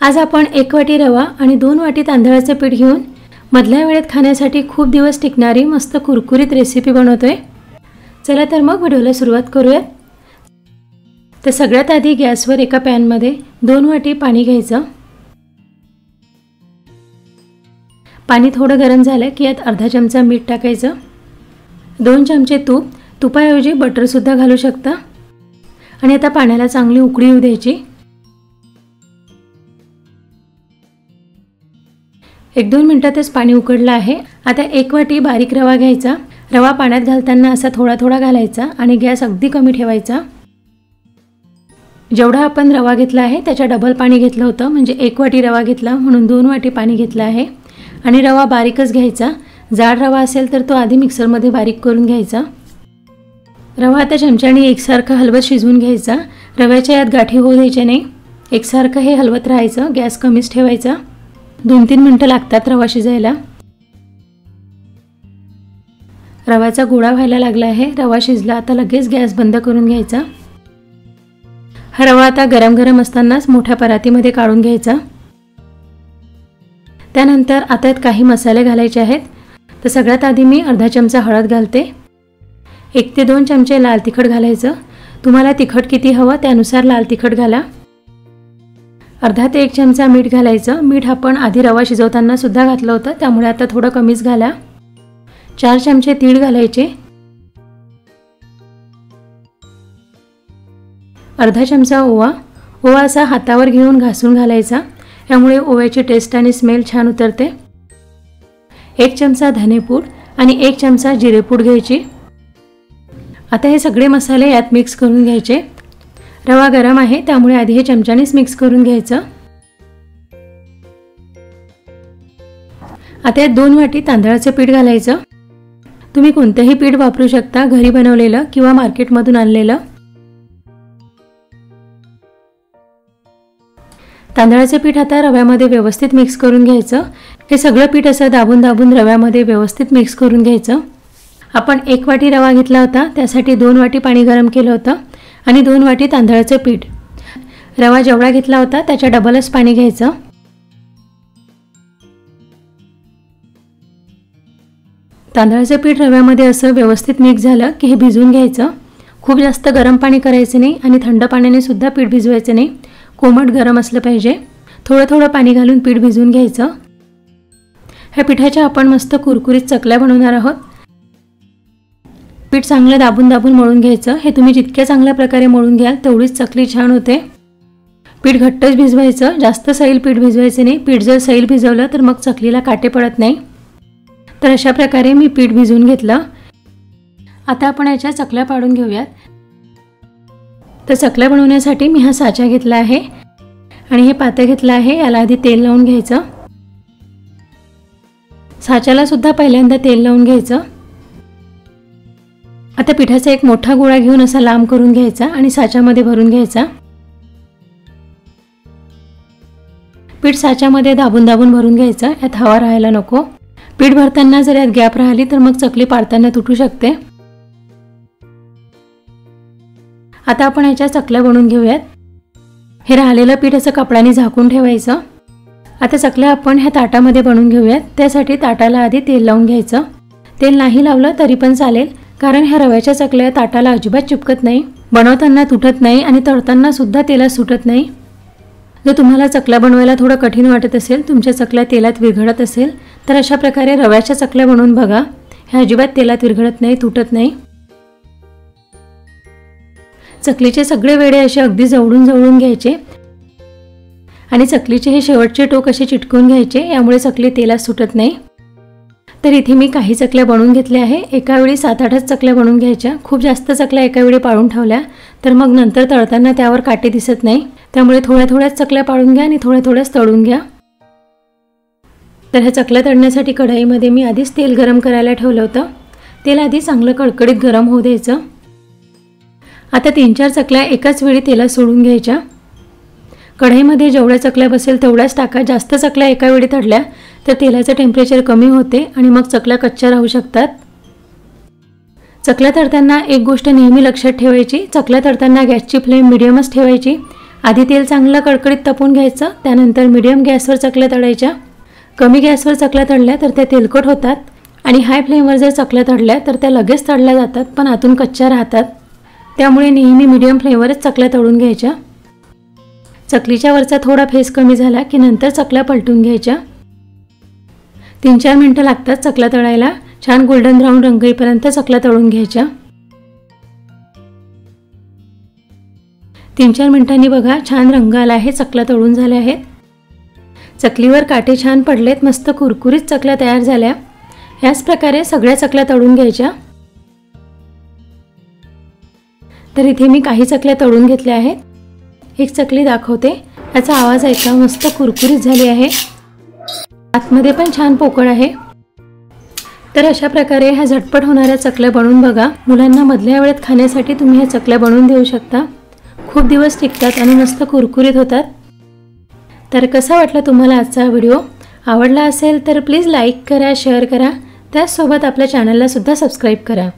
आज आपण 1 वाटी रवा आणि 2 वाटी तांदळाचे पीठ घेऊन मधल्या वेळेत खाण्यासाठी खूप दिवस टिकणारी मस्त कुरकुरीत रेसिपी बनवतोय। चला तर मग व्हिडिओला सुरुवात करूया। तर सगळ्यात आधी गॅसवर एका पॅन मध्ये 2 वाटी पाणी घ्यायचं। पाणी थोडं गरम झालं की यात अर्धा चमचा मीठ टाकायचं, 2 चमचे तूप, तुपाऐवजी बटर सुद्धा घालू शकता आणि आता पाण्याला चांगली उकळी येऊ द्यायची। 1-2 मिनिटातच पाणी उकळलं आहे। आता 1 वाटी बारीक रवा घ्यायचा। रवा पाण्यात घालताना असा थोडा थोडा घालायचा आणि गॅस अगदी कमी ठेवायचा। जेवढा आपण रवा घेतला आहे त्याच्या डबल पाणी घेतलं होतं, म्हणजे 1 वाटी रवा घेतला म्हणून 2 वाटी पाणी घेतलं आहे। आणि रवा बारीकच घ्यायचा। जाड रवा असेल तर तो आधी मिक्सर मध्ये बारीक करून घ्यायचा। रवा आता चमच्याने एकसारखं हलवत शिजवून घ्यायचा। रव्याच्या यात गाठी होऊ द्यायच्या नाही, एकसारखं हे हलवत राहायचं। गॅस कमीच ठेवायचा। 2-3 मिनिटं लागतात रवा शिजायला। रव्याचा गोळा व्हायला लागला आहे। रवा शिजला, आता लगेच गॅस बंद करून घ्यायचा। हा रवा आता गरम गरम असतानाच मोठ्या परातीमध्ये काढून घ्यायचा। त्यानंतर आता यात काही मसाले घालायचे आहेत। तर सगळ्यात आधी मी अर्धा चमचा हळद घालते, 1 ते 2 चमचे लाल तिखट घालायचं। तुम्हाला तिखट किती हवं त्यानुसार लाल तिखट घाला। अर्धा ते 1 चमचा मीठ घालायचं। मीठ आपण आधी रवा शिजवताना सुद्धा घातलं होतं, त्यामुळे आता थोडं कमीच घाला। 4 चमचे तीळ घालायचे, अर्धा चमचा ओवा। ओवा असा हातावर घेऊन घासून घालायचा, यामुळे ओव्याची टेस्ट आणि स्मेल छान उतरते। 1 चमचा धनेपूड आणि 1 चमचा जिरेपूड घ्यायची। आता हे सगळे मसाले यात मिक्स करून घ्यायचे। रवा गरम आहे त्यामुळे आधी हे चमच्यानेच मिक्स करून घ्यायचं। आता यात 2 वाटी तांदळाचे पीठ घालायचं। तुम्ही कोणतेही पीठ वापरू शकता, घरी बनवलेलं किंवा मार्केटमधून आणलेलं। तांदळाचे पीठ आता रव्यामध्ये व्यवस्थित मिक्स करून घ्यायचं। हे सगळं पीठ असं दाबून दाबून रव्यामध्ये व्यवस्थित मिक्स करून घ्यायचं। आपण 1 वाटी रवा घेतला होता, त्यासाठी 2 वाटी पाणी गरम केलं होतं आणि 2 वाटी तांदळाचे पीठ। रवा जेवढा घेतला होता त्याच्या डबलच पाणी घ्यायचं। तांदळाचे पीठ रव्यामध्ये असं व्यवस्थित मिक्स झालं की हे भिजवून घ्यायचं। खूप जास्त गरम पाणी करायचं नाही आणि थंड पाण्याने सुद्धा पीठ भिजवायचं नाही, कोमट गरम असलं पाहिजे। थोडं थोडं पाणी घालून पीठ भिजवून घ्यायचं। ह्या पिठाच्या आपण मस्त कुरकुरीत चकल्या बनवणार आहोत। पीठ चांगलं दाबून दाबून मळून घ्यायचं। हे तुम्ही जितक्या चांगल्या प्रकारे मळून घ्याल तेवढीच चकली छान होते। पीठ घट्टच भिजवायचं, जास्त सैल पीठ भिजवायचं नाही। पीठ जर सैल भिजवलं तर मग चकलीला काटे पडत नाही। तर अशा प्रकारे मी पीठ भिजवून घेतलं। आता आपण याच्या चकल्या पाडून घेऊयात। तर चकल्या बनवण्यासाठी मी हा साचा घेतला आहे आणि हे पातेलं घेतलं आहे। याला आधी तेल लावून घ्यायचं। साच्याला सुद्धा पहिल्यांदा तेल लावून घ्यायचं। आता पिठाचा एक मोठा गोळा घेऊन असा लांब करून घ्यायचा आणि साच्यामध्ये भरून घ्यायचा। पीठ साच्यामध्ये दाबून दाबून भरून घ्यायचं, यात हवा राहायला नको। पीठ भरताना जर यात गॅप राहिली तर मग चकली पाडताना तुटू शकते। आता आपण याच्या चकल्या बनवून घेऊयात। हे राहिलेलं पीठ असं कपड्याने झाकून ठेवायचं। आता चकल्या आपण ह्या ताटामध्ये बनवून घेऊयात। त्यासाठी ताटाला आधी तेल लावून घ्यायचं। तेल नाही लावलं तरी पण चालेल, कारण ह्या रव्याच्या चकल्या ताटाला अजिबात चिपकत नाही, बनवताना तुटत नाही आणि तळताना सुद्धा तेलात सुटत नाही। जर तुम्हाला चकल्या बनवायला थोडं कठीण वाटत असेल, तुमच्या चकल्या तेलात विरघळत असेल, तर अशा प्रकारे रव्याच्या चकल्या बनवून बघा। ह्या अजिबात तेलात विरघळत नाही, तुटत नाही। चकलीचे सगळे वेडे असे अगदी जवळून जवळून घ्यायचे आणि चकलीचे हे शेवटचे टोक असे चिटकवून घ्यायचे, यामुळे चकली तेलात सुटत नाही। तर इथे मी काही चकल्या बनवून घेतल्या आहे। एका वेळी 7-8 चकल्या बनवून घ्यायच्या। खूप जास्त चकल्या एका वेळी पाडून ठेवल्या तर मग नंतर तळताना त्यावर काटे दिसत नाही, त्यामुळे थोड्या थोड्याच चकल्या पाडून घ्या आणि थोड्या थोड्याच तळून घ्या। तर ह्या चकल्या तळण्यासाठी कढईमध्ये मी आधीच तेल गरम करायला ठेवलं होतं। तेल आधी चांगलं कडकडीत गरम होऊ द्यायचं। आता 3-4 चकल्या एकाच वेळी तेलात सोडून घ्यायच्या। कढईमध्ये जेवढ्या चकल्या बसेल तेवढ्याच टाका। जास्त चकल्या एका वेळी तळल्या तर तेलाचं टेम्परेचर कमी होते आणि मग चकल्या कच्च्या राहू शकतात। चकल्या तळताना एक गोष्ट नेहमी लक्षात ठेवायची, चकल्या तळताना गॅसची फ्लेम मीडियमच ठेवायची आधी तेल चांगलं कडकडीत तापवून घ्यायचं, त्यानंतर मीडियम गॅसवर चकल्या तळायच्या। कमी गॅसवर चकल्या तळल्या तर त्या तेलकट होतात आणि हाय फ्लेमवर जर चकल्या तळल्या तर त्या लगेच तळल्या जातात पण आतून कच्च्या राहतात। त्यामुळे नेहमी मीडियम फ्लेमवरच चकल्या तळून घ्यायच्या। चकलीच्या वरचा थोडा फेस कमी झाला की नंतर चकल्या पलटून घ्यायच्या। 3-4 मिनिटं लागतात चकल्या तळायला। छान गोल्डन ब्राऊन रंग येईपर्यंत चकल्या तळून घ्यायच्या। 3-4 मिनिटांनी बघा छान रंग आला आहे, चकल्या तळून झाल्या आहेत। चकलीवर काटे छान पडलेत, मस्त कुरकुरीत चकल्या तयार झाल्या। याच प्रकारे सगळ्या चकल्या तळून घ्यायच्या। तर इथे मी काही चकल्या तळून घेतल्या आहेत। एक चकली दाखवते, याचा आवाज ऐका, मस्त कुरकुरीत झाली आहे, आतमध्ये पण छान पोकळ आहे। तर अशा प्रकारे ह्या झटपट होणाऱ्या चकल्या बनवून बघा। मुलांना मधल्या वेळेत खाण्यासाठी तुम्ही ह्या चकल्या बनवून देऊ शकता। खूप दिवस टिकतात आणि मस्त कुरकुरीत होतात। तर कसा वाटला तुम्हाला आजचा व्हिडिओ? आवडला असेल तर प्लीज लाईक करा, शेअर करा, त्याचसोबत आपल्या चॅनलला सुद्धा सबस्क्राईब करा।